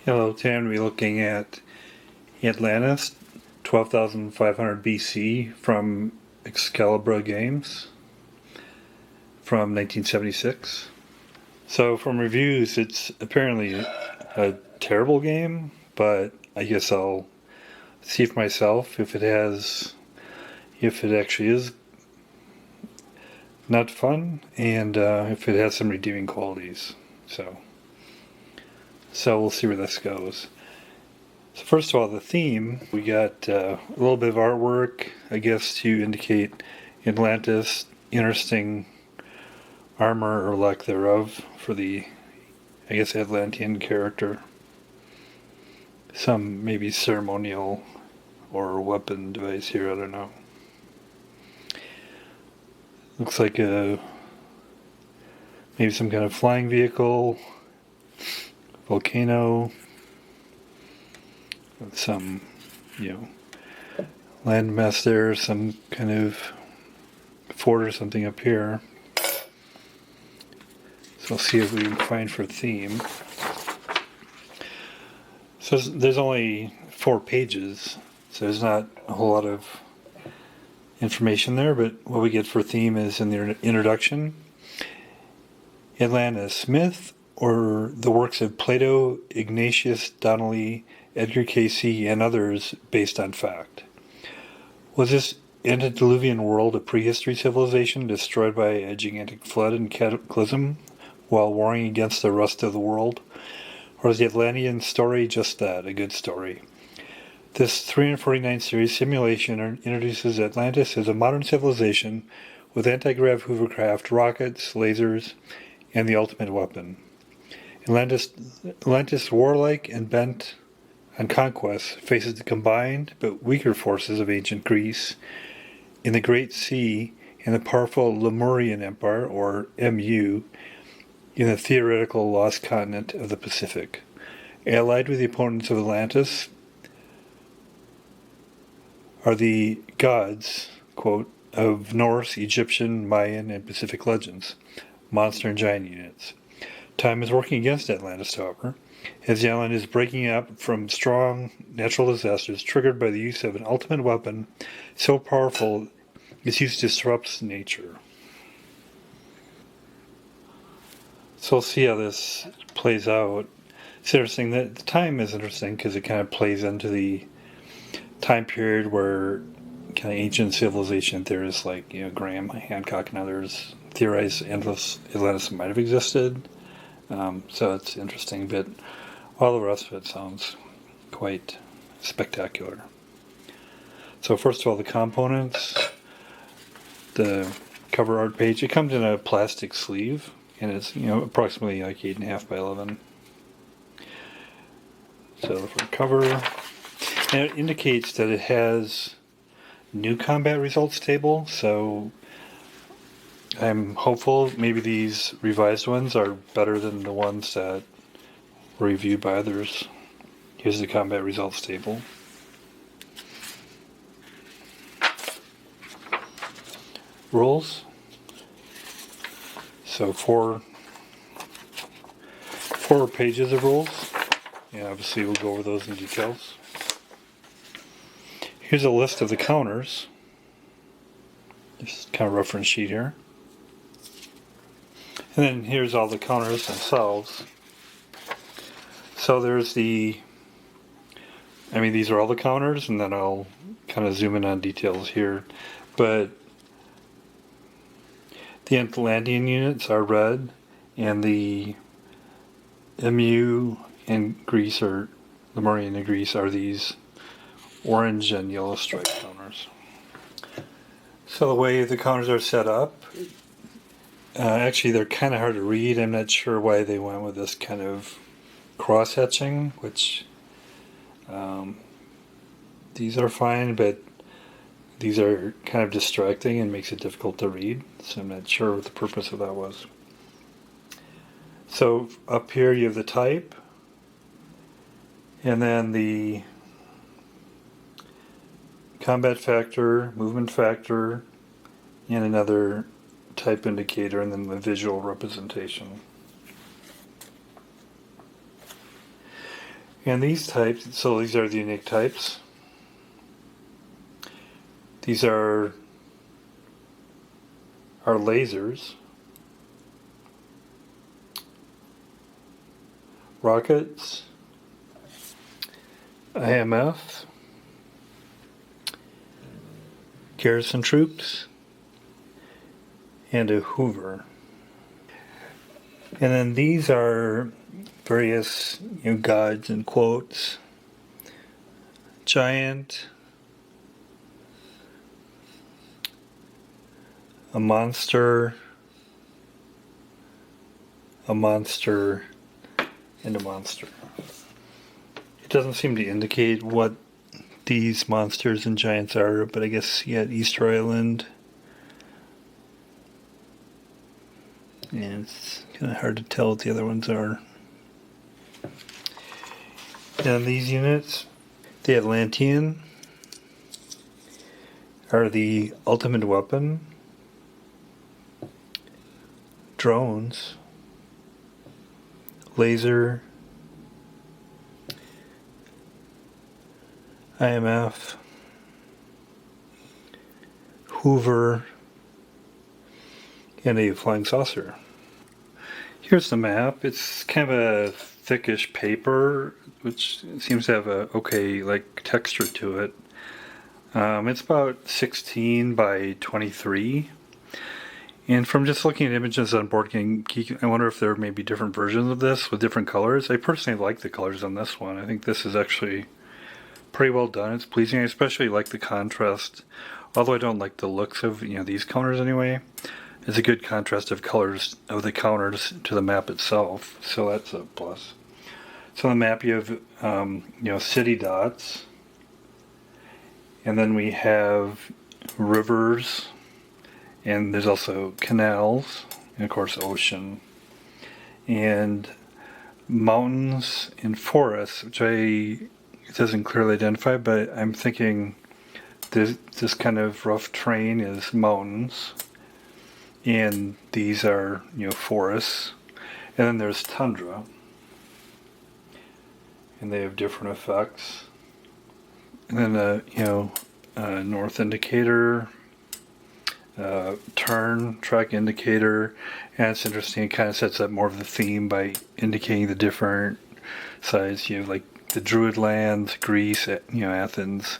Hello, today I'm going to be looking at Atlantis, 12,500 BC from Excalibre Games from 1976. So from reviews, it's apparently a terrible game, but I guess I'll see for myself if it actually is not fun, and if it has some redeeming qualities. So we'll see where this goes. So first of all, the theme, we got a little bit of artwork, I guess, to indicate Atlantis, interesting armor or lack thereof for the, I guess, Atlantean character. Some maybe ceremonial or weapon device here, I don't know. Looks like maybe some kind of flying vehicle, volcano, some, landmass there, some kind of fort or something up here. So we'll see if we can find for theme. So there's only 4 pages, so there's not a whole lot of information there, but what we get for theme is in the introduction. Atlantis, myth or the works of Plato, Ignatius Donnelly, Edgar Cayce, and others based on fact. Was this antediluvian world a prehistory civilization destroyed by a gigantic flood and cataclysm while warring against the rest of the world? Or is the Atlantean story just that, a good story? This 349 series simulation introduces Atlantis as a modern civilization with anti-grav hovercraft, rockets, lasers, and the ultimate weapon. Atlantis, warlike and bent on conquest, faces the combined but weaker forces of ancient Greece in the Great Sea and the powerful Lemurian Empire, or MU, in the theoretical lost continent of the Pacific. Allied with the opponents of Atlantis are the gods, quote, of Norse, Egyptian, Mayan, and Pacific legends, monster and giant units. Time is working against Atlantis, however, as the island is breaking up from strong natural disasters triggered by the use of an ultimate weapon so powerful its use disrupts nature. So we'll see how this plays out. It's interesting that the time is interesting because it kind of plays into the time period where kind of ancient civilization theorists like Graham Hancock and others theorize Atlantis might have existed. So it's interesting, but all the rest of it sounds quite spectacular. So first of all, the components, the cover art page, it comes in a plastic sleeve, and it's approximately like 8.5 by 11. So the front cover, and it indicates that it has new combat results table, so I'm hopeful maybe these revised ones are better than the ones that were reviewed by others. Here's the combat results table. Rules. So four pages of rules. Yeah, obviously we'll go over those in details. Here's a list of the counters. Just kind of reference sheet here. And then here's all the counters themselves. So there's these are all the counters, and then I'll kind of zoom in on details here. But the Atlantean units are red, and the MU and Greece, or Lemurian and Greece, are these orange and yellow stripe counters. So the way the counters are set up, actually they're kind of hard to read. I'm not sure why they went with this kind of cross-hatching, which these are fine, but these are kind of distracting and makes it difficult to read, so I'm not sure what the purpose of that was. So up here you have the type, and then the combat factor, movement factor, and another type indicator, and then the visual representation. And these types, so these are the unique types. These are lasers, rockets, IMF, garrison troops, and a Hoover. And then these are various gods in quotes. Giant, a monster, and a monster. It doesn't seem to indicate what these monsters and giants are, but I guess you got Easter Island. And it's kind of hard to tell what the other ones are. And these units, the Atlantean, are the ultimate weapon. Drones, laser, IMF, Hoover, and a flying saucer. Here's the map. It's kind of a thickish paper, which seems to have a okay texture to it. It's about 16 by 23. And from just looking at images on Board Game Geek, I wonder if there may be different versions of this with different colors. I personally like the colors on this one. I think this is actually pretty well done. It's pleasing. I especially like the contrast. Although I don't like the looks of these counters anyway. It's a good contrast of colors of the counters to the map itself. So that's a plus. So on the map you have city dots. And then we have rivers. And there's also canals, and of course ocean, and mountains and forests, which it doesn't clearly identify, but I'm thinking this kind of rough terrain is mountains, and these are forests, and then there's tundra, and they have different effects, and then a north indicator. Turn, track indicator, and it's interesting. It kind of sets up more of the theme by indicating the different sides. You have like the Druid lands, Greece, Athens,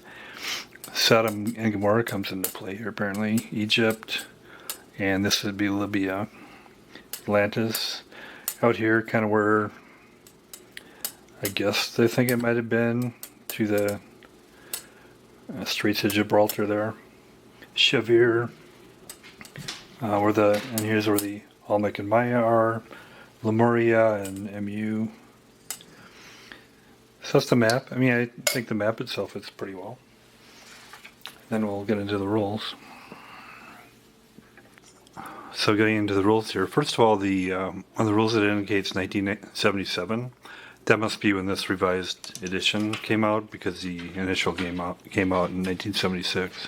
Sodom and Gomorrah comes into play here apparently, Egypt, and this would be Libya, Atlantis, out here kind of where I guess they think it might have been through the Straits of Gibraltar there, Shavir. And here's where the Olmec and Maya are, Lemuria and Mu. So that's the map. I mean, I think the map itself fits pretty well. Then we'll get into the rules. So getting into the rules here. First of all, on the rules it indicates 1977. That must be when this revised edition came out, because the initial game came out in 1976.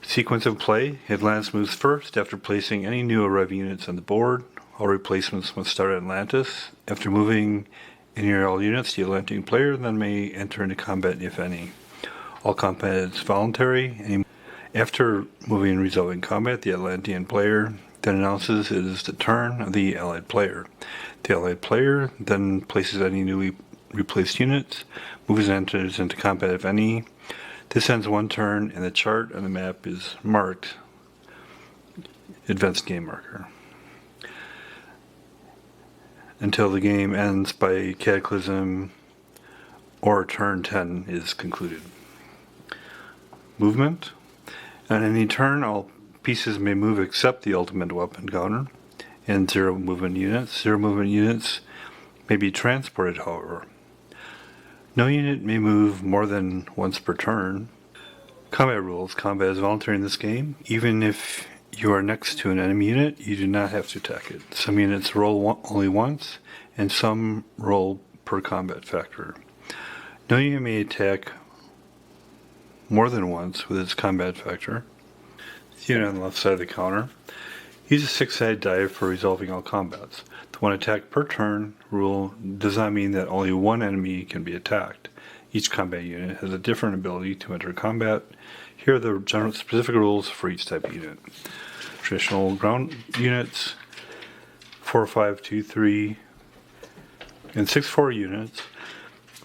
Sequence of play. Atlantis moves first after placing any new arriving units on the board. All replacements must start at Atlantis. After moving any or all units, the Atlantean player then may enter into combat if any. All combat is voluntary. After moving and resolving combat, the Atlantean player then announces it is the turn of the allied player. The allied player then places any newly replaced units, moves and enters into combat if any. This ends one turn, and the chart on the map is marked Advanced Game Marker until the game ends by Cataclysm or turn 10 is concluded. Movement. On any turn, all pieces may move except the ultimate weapon counter and 0 movement units. 0 movement units may be transported, however. No unit may move more than once per turn. Combat rules. Combat is voluntary in this game. Even if you are next to an enemy unit, you do not have to attack it. Some units roll only once, and some roll per combat factor. No unit may attack more than once with its combat factor. The unit on the left side of the counter. Use a 6-sided die for resolving all combats. The one attack per turn rule does not mean that only one enemy can be attacked. Each combat unit has a different ability to enter combat. Here are the general specific rules for each type of unit. Traditional ground units, 4, 5, 2, 3, and 6, 4 units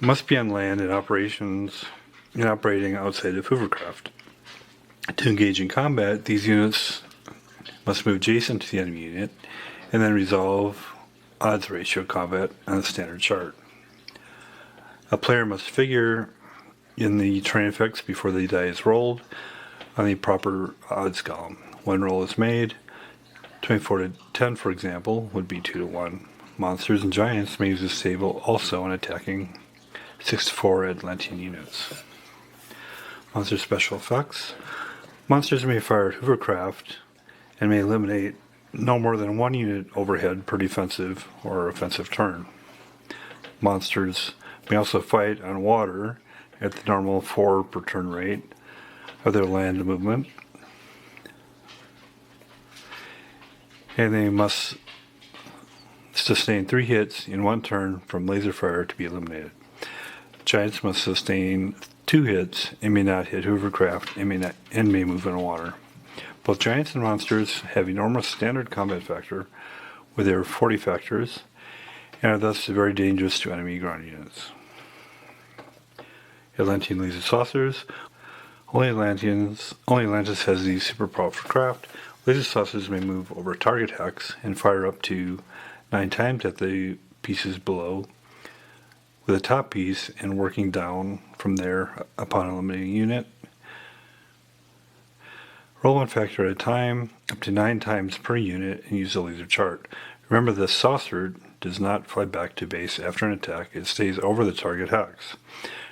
must be on land and operating outside of hovercraft. To engage in combat, these units must move adjacent to the enemy unit and then resolve odds ratio combat on the standard chart. A player must figure in the terrain effects before the die is rolled on the proper odds column. One roll is made. 24 to 10, for example, would be 2 to 1. Monsters and giants may use this table also when attacking 6 to 4 Atlantean units. Monster special effects. Monsters may fire at hovercraft and may eliminate no more than one unit overhead per defensive or offensive turn. Monsters may also fight on water at the normal 4 per turn rate of their land movement, and they must sustain 3 hits in 1 turn from laser fire to be eliminated. Giants must sustain 2 hits and may not hit hovercraft and may move in water. Both giants and monsters have enormous standard combat factor with their 40 factors and are thus very dangerous to enemy ground units. Atlantean laser saucers. Only Atlantis has these super powerful craft. Laser saucers may move over a target hex and fire up to 9 times at the pieces below, with a top piece and working down from there upon eliminating a unit. Roll 1 factor at a time, up to 9 times per unit, and use the laser chart. Remember, the saucer does not fly back to base after an attack. It stays over the target hex.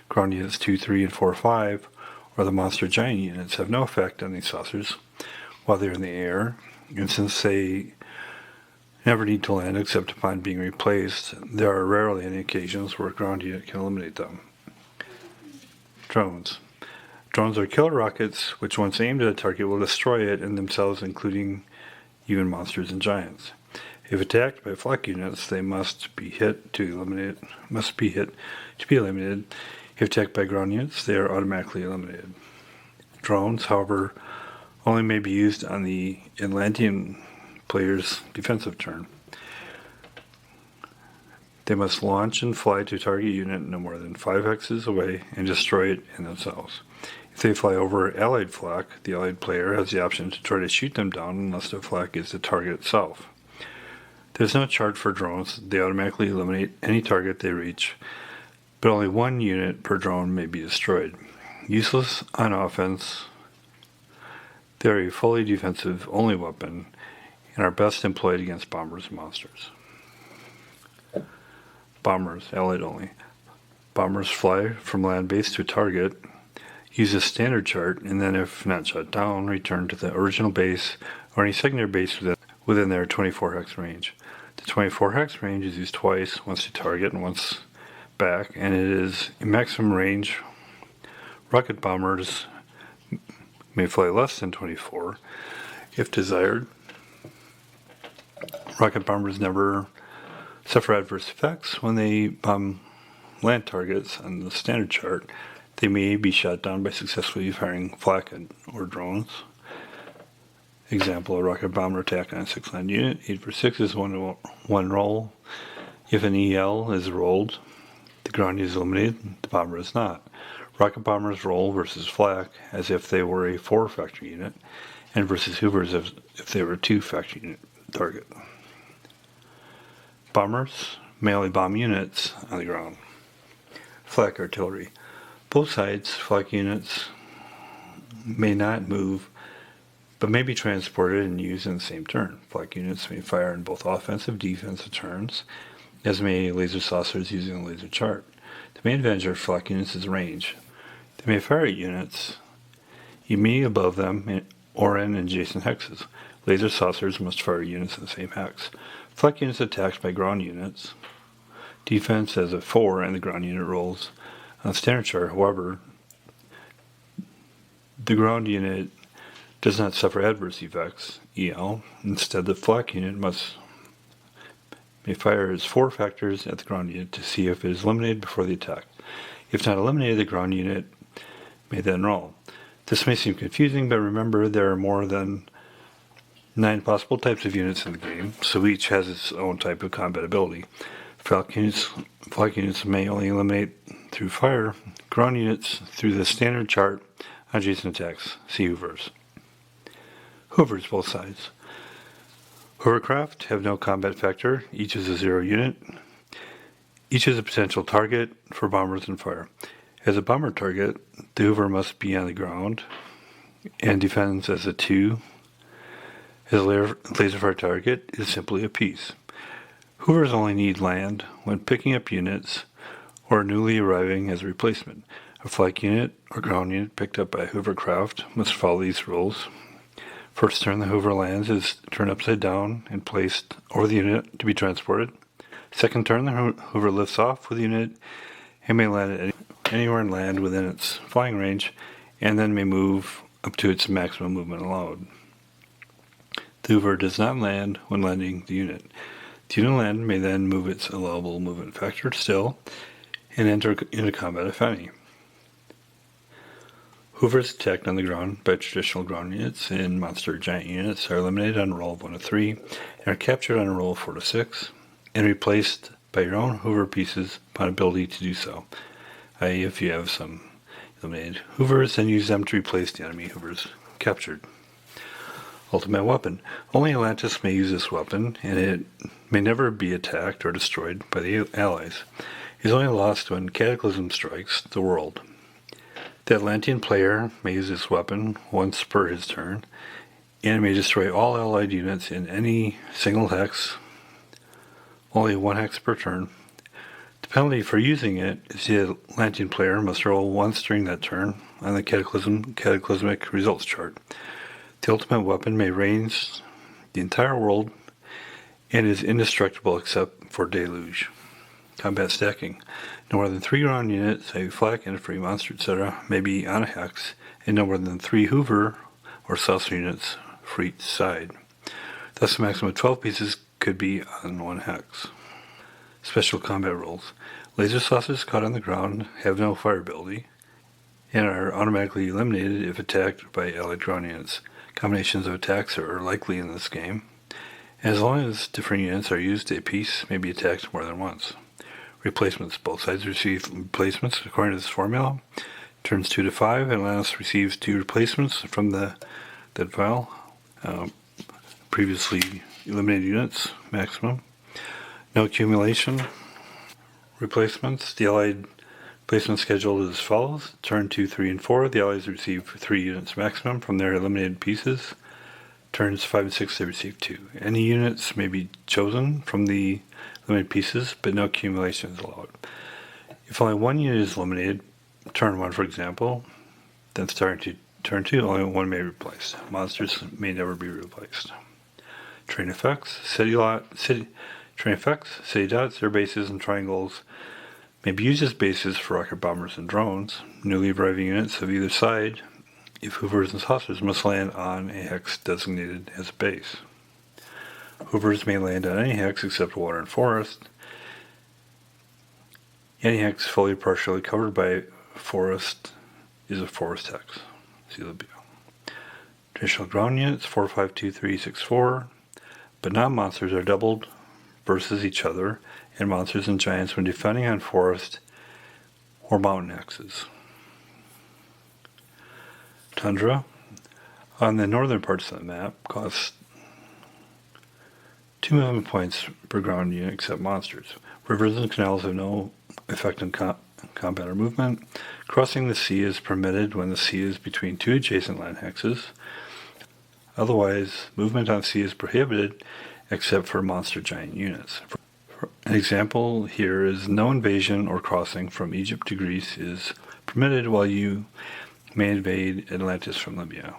Ground units 2, 3, and 4, 5, or the monster giant units have no effect on these saucers while they're in the air, and since they never need to land except upon being replaced, there are rarely any occasions where a ground unit can eliminate them. Drones. Drones are killer rockets which, once aimed at a target, will destroy it and themselves, including even monsters and giants. If attacked by flak units, they must be hit to be eliminated. If attacked by ground units, they are automatically eliminated. Drones, however, only may be used on the Atlantean player's defensive turn. They must launch and fly to a target unit no more than 5 hexes away and destroy it in themselves. If they fly over allied flak, the allied player has the option to try to shoot them down unless the flak is the target itself. There's no chart for drones. They automatically eliminate any target they reach, but only 1 unit per drone may be destroyed. Useless on offense, they are a fully defensive only weapon and are best employed against bombers and monsters. Bombers, allied only. Bombers fly from land base to a target, use a standard chart, and then, if not shot down, return to the original base or any secondary base within their 24 hex range. The 24 hex range is used twice, once to target and once back, and it is a maximum range. Rocket bombers may fly less than 24 if desired. Rocket bombers never suffer adverse effects when they bomb land targets on the standard chart. They may be shot down by successfully firing flak or drones. Example, a rocket bomber attack on a 6-land unit. 8 for 6 is one roll. If an EL is rolled, the ground unit is eliminated, the bomber is not. Rocket bombers roll versus flak as if they were a 4-factor unit, and versus hoovers if they were a 2-factor unit target. Bombers may only bomb units on the ground. Flak artillery. Both sides, flak units may not move, but may be transported and used in the same turn. Flak units may fire in both offensive and defensive turns, as may laser saucers using a laser chart. The main advantage of flak units is range. They may fire at units immediately above them or in adjacent hexes. Laser saucers must fire units in the same hex. Flak units attacked by ground units. Defense has a 4 and the ground unit rolls on the standard chart. However, the ground unit does not suffer adverse effects, EL. Instead, the flak unit may fire its 4 factors at the ground unit to see if it is eliminated before the attack. If not eliminated, the ground unit may then roll. This may seem confusing, but remember there are more than 9 possible types of units in the game, so each has its own type of combat ability. Flak units may only eliminate through fire, ground units through the standard chart on adjacent attacks. See Hoovers. Hoovers, both sides. Hovercraft have no combat factor. Each is a 0 unit. Each is a potential target for bombers and fire. As a bomber target, the Hoover must be on the ground and defends as a 2. As a laser fire target is simply a piece. Hoovers only need land when picking up units or newly arriving as a replacement. A flak unit or ground unit picked up by a Hovercraft must follow these rules. First turn the Hoover lands is turned upside down and placed over the unit to be transported. Second turn, the Hoover lifts off with the unit and may land at anywhere and land within its flying range, and then may move up to its maximum movement allowed. The Hoover does not land when landing the unit. The unit land may then move its allowable movement factor still and enter into combat if any. Hoovers attacked on the ground by traditional ground units and monster giant units are eliminated on a roll of 1 to 3 and are captured on a roll of 4 to 6 and replaced by your own Hoover pieces upon ability to do so. I.e., if you have some eliminated Hoovers, then use them to replace the enemy Hoovers captured. Ultimate weapon. Only Atlantis may use this weapon, and it may never be attacked or destroyed by the Allies. It is only lost when Cataclysm strikes the world. The Atlantean player may use this weapon once per his turn, and it may destroy all Allied units in any single hex, only 1 hex per turn. The penalty for using it is the Atlantean player must roll once during that turn on the cataclysmic results chart. The ultimate weapon may range the entire world and is indestructible except for deluge. Combat stacking. No more than 3 ground units, a flak and a free monster, etc. may be on a hex, and no more than 3 Hoover or saucer units for each side. Thus, a maximum of 12 pieces could be on 1 hex. Special combat rules. Laser saucers caught on the ground have no fire ability and are automatically eliminated if attacked by allied ground units. Combinations of attacks are likely in this game. As long as different units are used, a piece may be attacked more than once. Replacements. Both sides receive replacements according to this formula. Turns 2 to 5, and Atlantis receives 2 replacements from that file. Previously eliminated units, maximum. No accumulation. Replacements. The Allied placement schedule is as follows. Turn 2, 3, and 4. The Allies receive 3 units maximum from their eliminated pieces. Turns 5 and 6, they receive 2. Any units may be chosen from the eliminated pieces, but no accumulation is allowed. If only 1 unit is eliminated, turn 1 for example, then starting to turn 2, only 1 may be replaced. Monsters may never be replaced. Train effects, city dots, air bases, and triangles may be used as bases for rocket bombers and drones. Newly arriving units of either side, if Hoovers and saucers, must land on a hex designated as a base. Hoovers may land on any hex except water and forest. Any hex fully or partially covered by forest is a forest hex. See the below. Traditional ground units 4, 5, 2, 3, 6, 4, but non-monsters are doubled versus each other, and monsters and giants when defending on forest or mountain hexes. Tundra on the northern parts of the map costs 2 movement points per ground unit except monsters. Rivers and canals have no effect on combat or movement. Crossing the sea is permitted when the sea is between 2 adjacent land hexes. Otherwise, movement on sea is prohibited except for monster giant units. An example here is no invasion or crossing from Egypt to Greece is permitted, while you may invade Atlantis from Libya.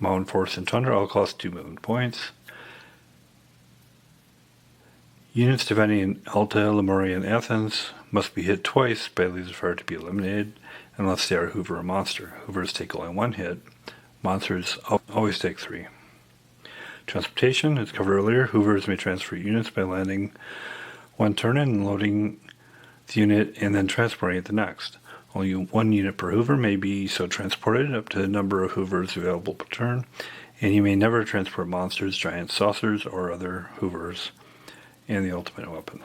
Mountain, forest, and tundra all cost 2 movement points. Units defending in Alta, Lemuria, and Athens must be hit twice by laser fire to be eliminated, unless they are Hoover or monster. Hoovers take only 1 hit. Monsters always take 3. Transportation, as covered earlier, Hoovers may transfer units by landing one turn in and loading the unit and then transporting it the next. Only 1 unit per Hoover may be so transported, up to the number of Hoovers available per turn, and you may never transport monsters, giant saucers, or other Hoovers, and the ultimate weapon.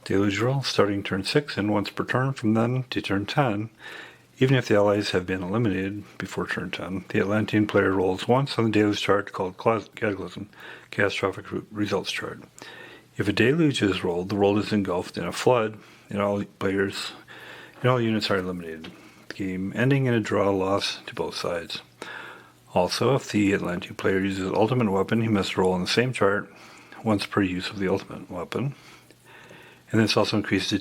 Deluge roll, starting turn 6 and once per turn from then to turn 10. Even if the allies have been eliminated before turn 10, the Atlantean player rolls once on the deluge chart called Cataclysm, Catastrophic Results chart. If a deluge is rolled, the world is engulfed in a flood, and all units are eliminated. The game ending in a draw loss to both sides. Also, if the Atlantean player uses ultimate weapon, he must roll on the same chart once per use of the ultimate weapon. And this also increases the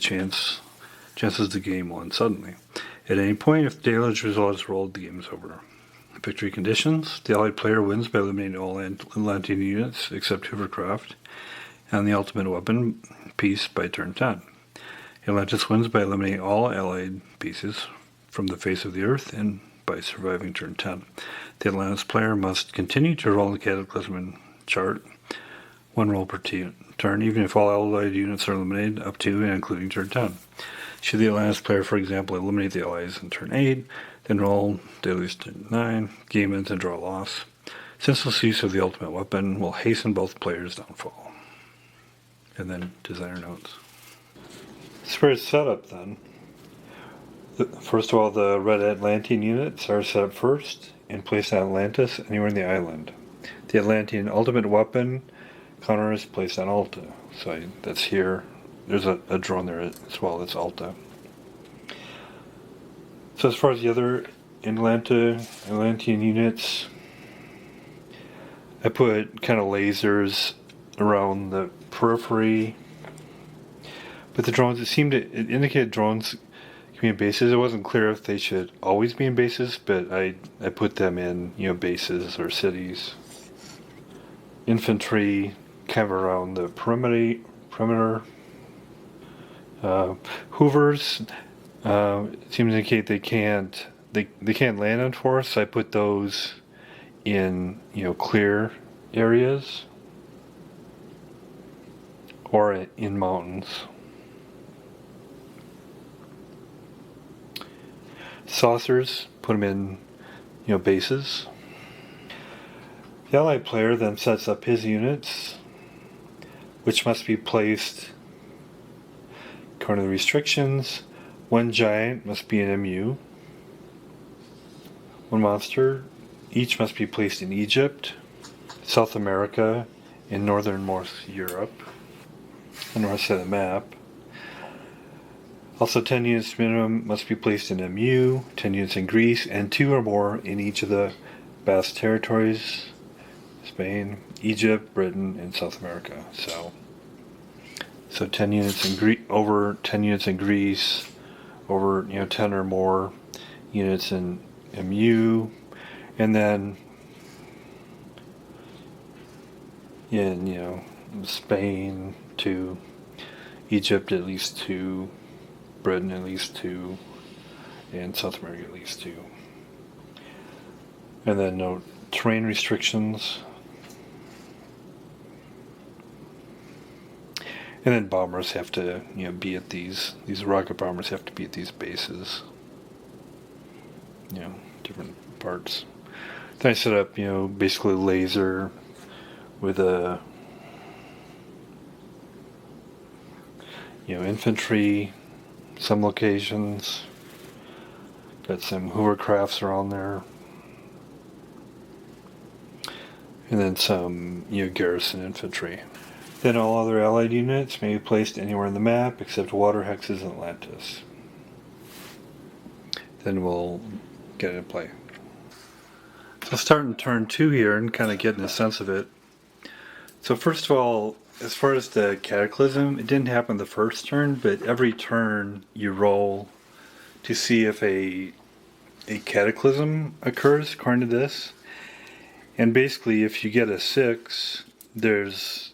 chances the game will end suddenly. At any point, if the deluge result is rolled, the game is over. Victory conditions. The allied player wins by eliminating all Atlantean units except Hoovercraft and the ultimate weapon piece by turn 10. Atlantis wins by eliminating all allied pieces from the face of the earth and by surviving turn 10. The Atlantis player must continue to roll the Cataclysm chart, 1 roll per turn, even if all allied units are eliminated, up to and including turn 10. Should the Atlantis player, for example, eliminate the allies in turn 8, then roll deluge turn 9, game ends and draw a loss. Senseless use of the ultimate weapon will hasten both players' downfall. And then designer notes. As far as setup then, first of all, the red Atlantean units are set up first and placed on Atlantis, anywhere in the island. The Atlantean ultimate weapon counter is placed on Alta, so that's here. There's a drone there as well, that's Alta. So as far as the other Atlantean units, I put kind of lasers around the periphery. But the drones, it indicated drones can be in bases. It wasn't clear if they should always be in bases, but I put them in, bases or cities. Infantry kind of around the perimeter. Hoovers seem to indicate they can't land on forests. So I put those in clear areas or in mountains. Saucers, put them in bases. The allied player then sets up his units, which must be placed according to the restrictions. 1 giant must be an MU. 1 monster each must be placed in Egypt, South America, and northernmost Europe, on the north side of the map. Also, 10 units minimum must be placed in MU, 10 units in Greece, and 2 or more in each of the Basque territories, Spain, Egypt, Britain, and South America. So 10 units in Greece, over 10 units in Greece, over 10 or more units in MU, and then in Spain 2, Egypt at least 2, Britain at least 2, and South America at least 2. And then no terrain restrictions. And then bombers have to be at these rocket bombers have to be at these bases. Different parts. Then I set up basically laser with a infantry, some locations. Got some Hoovercrafts around there. And then some garrison infantry. Then all other allied units may be placed anywhere on the map except water hexes and Atlantis. Then we'll get it in play. So starting turn 2 here and kind of getting a sense of it. So first of all, as far as the Cataclysm, it didn't happen the first turn, but every turn you roll to see if a Cataclysm occurs, according to this. And basically, if you get a 6, there's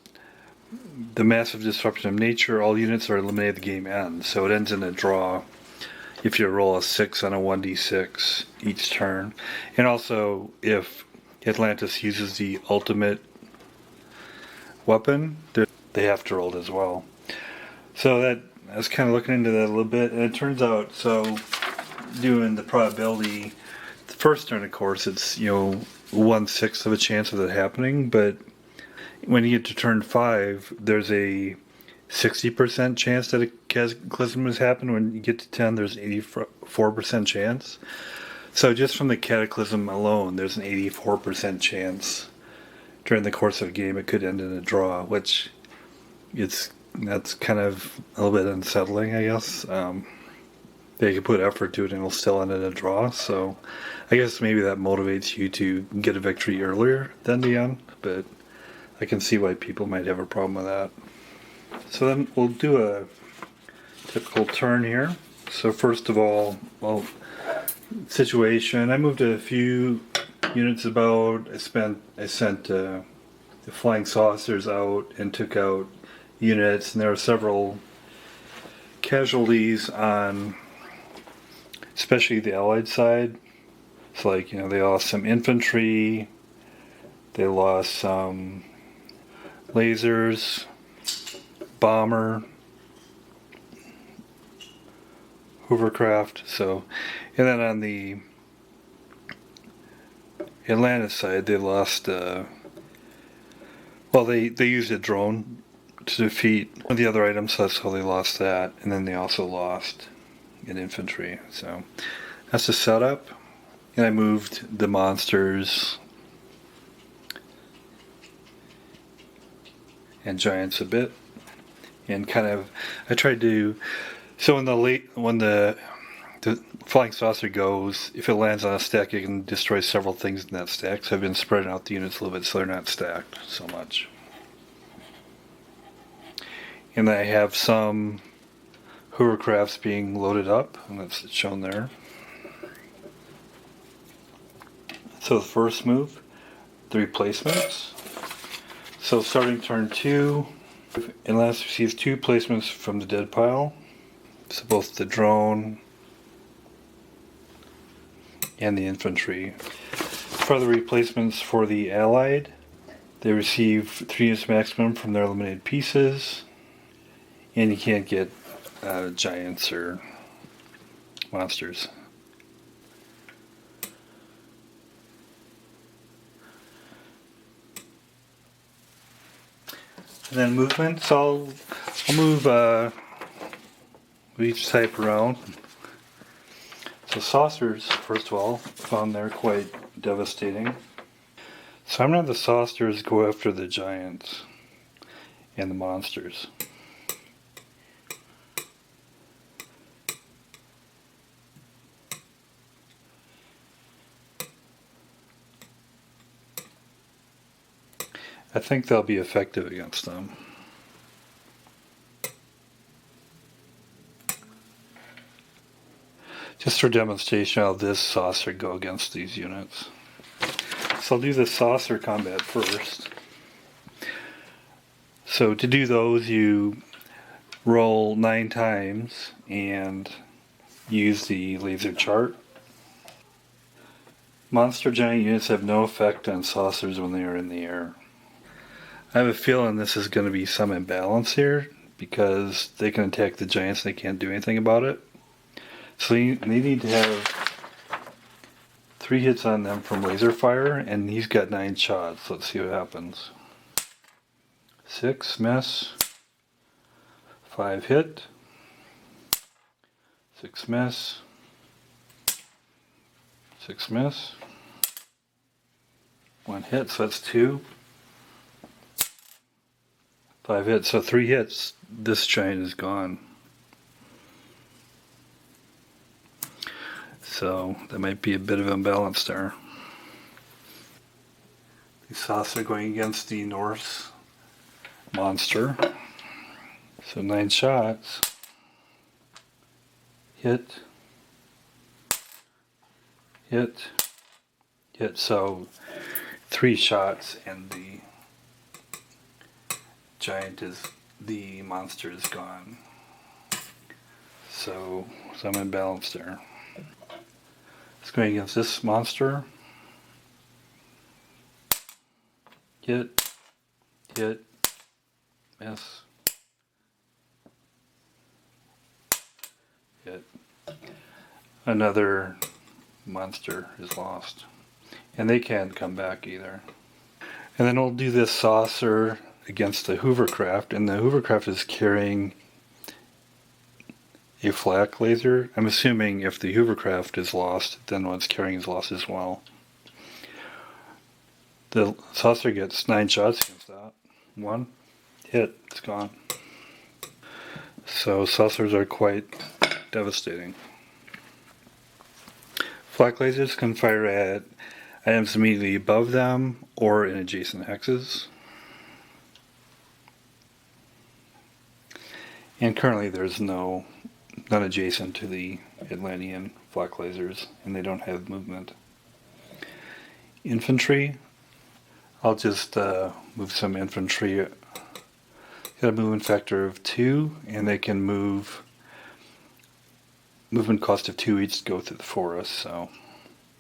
the massive disruption of nature. All units are eliminated, the game ends. So it ends in a draw. if you roll a 6 on a 1d6 each turn. And also, if Atlantis uses the ultimate weapon, they have to roll it as well. So I was kind of looking into that a little bit, and it turns out, so doing the probability, the first turn, of course, it's 1/6 of a chance of that happening, but when you get to turn 5, there's a 60% chance that a cataclysm has happened. When you get to 10, there's an 84% chance. So just from the cataclysm alone, there's an 84% chance during the course of a game it could end in a draw, which that's kind of a little bit unsettling, I guess. They could put effort to it and it'll still end in a draw. So I guess maybe that motivates you to get a victory earlier than the end, but I can see why people might have a problem with that. So then we'll do a typical turn here. So first of all, situation. I moved a few units about. I sent the flying saucers out and took out units, and there were several casualties on, especially the Allied side. It's like, they lost some infantry, they lost some lasers, bomber, hovercraft. So, and then on the Atlantis side, they lost. They used a drone to defeat one of the other items, so that's how they lost that. And then they also lost an infantry. So that's the setup. And I moved the monsters and giants a bit, and I tried to. So when the flying saucer goes, if it lands on a stack, it can destroy several things in that stack. So I've been spreading out the units a little bit so they're not stacked so much. And I have some hovercrafts being loaded up, and that's shown there. So the first move, the replacements. So starting turn 2, Atlantis receives 2 placements from the dead pile. So both the drone and the infantry. For the replacements for the Allied, they receive 3 units maximum from their eliminated pieces, and you can't get giants or monsters. And then movement, so I'll move each type around. So saucers, first of all, found they're quite devastating. So I'm going to have the saucers go after the giants and the monsters. I think they'll be effective against them. Just for demonstration, I'll have this saucer go against these units. So I'll do the saucer combat first. So to do those, you roll 9 times and use the laser chart. Monster giant units have no effect on saucers when they are in the air. I have a feeling this is going to be some imbalance here, because they can attack the giants and they can't do anything about it. So they need to have 3 hits on them from laser fire, and he's got 9 shots. Let's see what happens. 6 miss, 5 hit, 6 miss, 6 miss, 1 hit, so that's 2. 5 hits, so 3 hits, this giant is gone. So that might be a bit of imbalance there. These saucers are going against the Norse monster. So 9 shots. Hit. Hit. Hit. So 3 shots and the monster is gone. so I'm in balance there. It's going against this monster. Hit, miss, hit. Another monster is lost. And they can't come back either. And then we'll do this saucer against the hovercraft, and the hovercraft is carrying a flak laser. I'm assuming if the hovercraft is lost, then what's carrying is lost as well. The saucer gets 9 shots against that. 1 hit, it's gone. So saucers are quite devastating. Flak lasers can fire at items immediately above them or in adjacent hexes. And currently there's none adjacent to the Atlantean flak lasers, and they don't have movement. Infantry, I'll just move some infantry. Got a movement factor of 2, and they can move. Movement cost of 2 each to go through the forest, so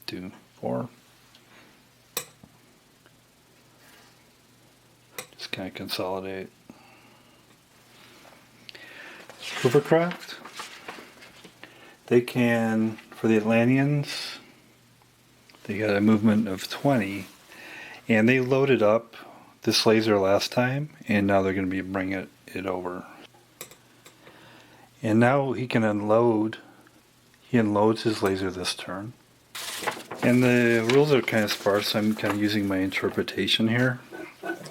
2, 4. Just kind of consolidate. Hovercraft. They can, for the Atlanteans, they got a movement of 20, and they loaded up this laser last time, and now they're going to be bringing it over. And now he can unload. He unloads his laser this turn. And the rules are kind of sparse, so I'm kind of using my interpretation here. Of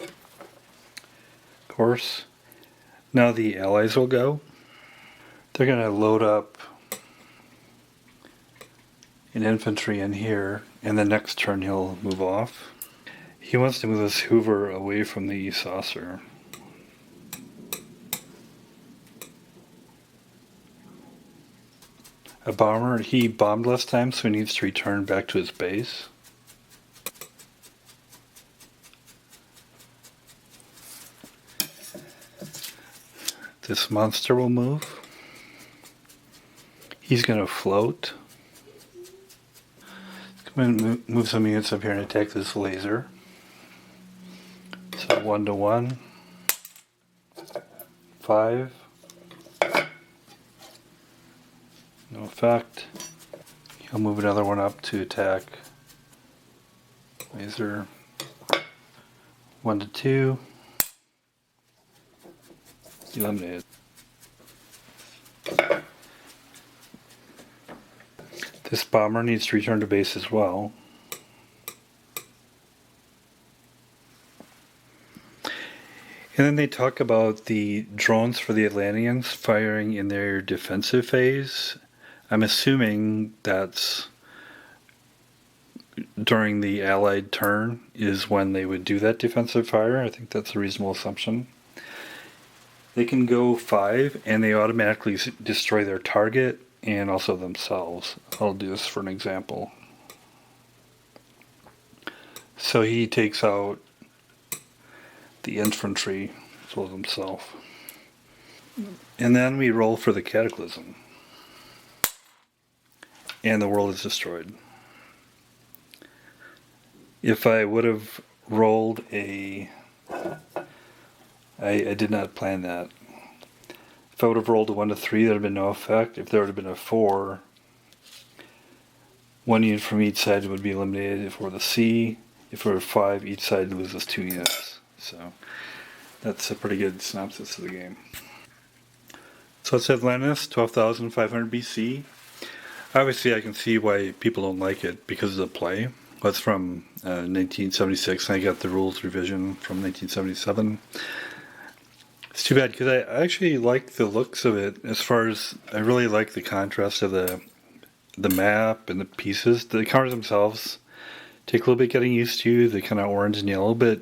course. Now the allies will go. They're going to load up an infantry in here, and the next turn he'll move off. He wants to move this Hoover away from the saucer. A bomber, he bombed last time, so he needs to return back to his base. This monster will move. He's going to float. Come and move some units up here and attack this laser. So 1 to 1. 5. No effect. He'll move another one up to attack laser. 1 to 2. Eliminated. This bomber needs to return to base as well. And then they talk about the drones for the Atlanteans firing in their defensive phase. I'm assuming that's during the Allied turn is when they would do that defensive fire. I think that's a reasonable assumption. They can go 5, and they automatically destroy their target and also themselves. I'll do this for an example. So he takes out the infantry as well as himself. And then we roll for the Cataclysm. And the world is destroyed. If I would have rolled I did not plan that. If I would have rolled a 1 to 3, there would have been no effect. If there would have been a 4, 1 unit from each side would be eliminated. If it were the C, if it were 5, each side loses 2 units. So that's a pretty good synopsis of the game. So it's Atlantis, 12,500 BC. Obviously, I can see why people don't like it because of the play. That's from 1976, and I got the rules revision from 1977. It's too bad because I actually like the looks of it. As far as I really like the contrast of the map and the pieces. The colors themselves take a little bit getting used to. The kind of orange and yellow, but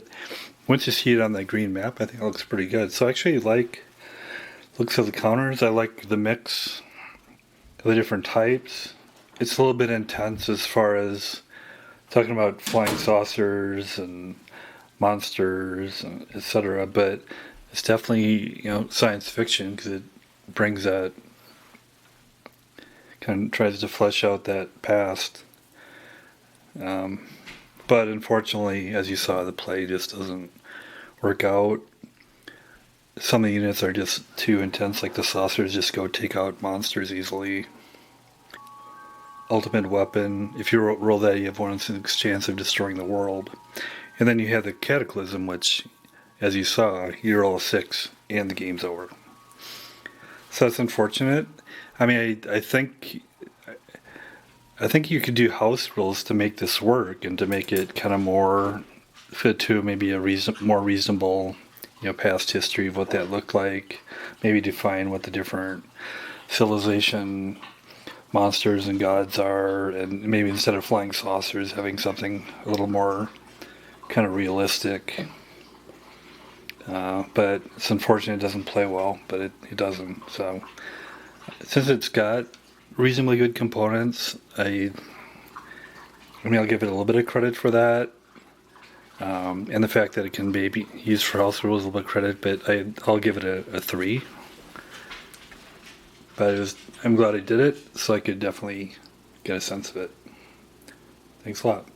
once you see it on the green map, I think it looks pretty good. So I actually like looks of the counters. I like the mix of the different types. It's a little bit intense as far as talking about flying saucers and monsters and etc. But it's definitely science fiction because it brings that kind of tries to flesh out that past. But unfortunately, as you saw, the play just doesn't work out. Some of the units are just too intense, like the saucers just go take out monsters easily. Ultimate weapon, if you roll that, you have 1/6 chance of destroying the world. And then you have the Cataclysm, which, as you saw, you roll a 6 and the game's over. So that's unfortunate. I mean, I think you could do house rules to make this work and to make it kind of more fit to maybe a more reasonable, past history of what that looked like. Maybe define what the different civilization monsters and gods are, and maybe instead of flying saucers, having something a little more kind of realistic. But it's unfortunate it doesn't play well, but it doesn't. So since it's got reasonably good components, I'll give it a little bit of credit for that. And the fact that it can be used for house rules, a little bit of credit, but I'll give it a 3. But I'm glad I did it, so I could definitely get a sense of it. Thanks a lot.